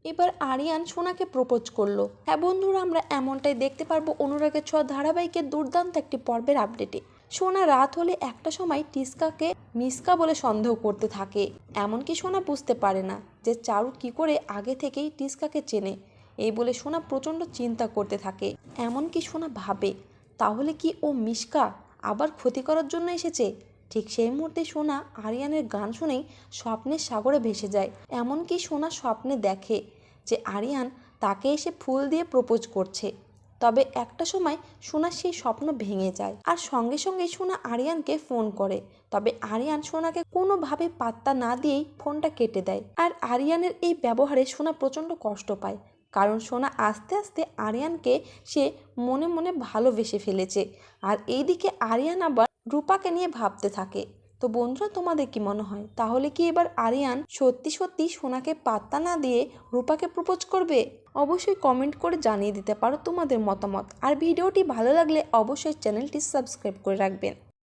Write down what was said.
এবার আরিয়ান সোনাকে প্রপোজ করলো। হ্যাঁ বন্ধুরা, আমরা এমনটাই দেখতে পারবো অনুরাগের ছোঁয়া ধারাবাহিকের দুর্দান্ত একটি পর্বের আপডেটে। সোনা রাত হলে একটা সময় টিস্কাকে মিসকা বলে সন্দেহ করতে থাকে। এমনকি সোনা বুঝতে পারে না যে চারু কি করে আগে থেকেই টিস্কাকে চেনে। এই বলে সোনা প্রচণ্ড চিন্তা করতে থাকে। এমনকি সোনা ভাবে, তাহলে কি ও মিসকা আবার ক্ষতি করার জন্য এসেছে। ঠিক সেই মুহূর্তে সোনা আরিয়ানের গান শুনেই স্বপ্নের সাগরে ভেসে যায়। এমনকি সোনা স্বপ্নে দেখে যে আরিয়ান তাকে এসে ফুল দিয়ে প্রপোজ করছে। তবে একটা সময় সোনার সেই স্বপ্ন ভেঙে যায় আর সঙ্গে সঙ্গে সোনা আরিয়ানকে ফোন করে। তবে আরিয়ান সোনাকে কোনোভাবে পাত্তা না দিয়েই ফোনটা কেটে দেয়। আর আরিয়ানের এই ব্যবহারে সোনা প্রচণ্ড কষ্ট পায়, কারণ সোনা আস্তে আস্তে আরিয়ানকে সে মনে মনে ভালোবেসে ফেলেছে। আর এইদিকে আরিয়ান আবার রূপাকে নিয়ে ভাবতে থাকে। তো বন্ধুরা, তোমাদের কি মনে হয়, তাহলে কি এবার আরিয়ান সত্যি সত্যি সোনাকে পাত্তা না দিয়ে রূপাকে প্রপোজ করবে? অবশ্যই কমেন্ট করে জানিয়ে দিতে পারো তোমাদের মতামত। আর ভিডিওটি ভালো লাগলে অবশ্যই চ্যানেলটি সাবস্ক্রাইব করে রাখবেন।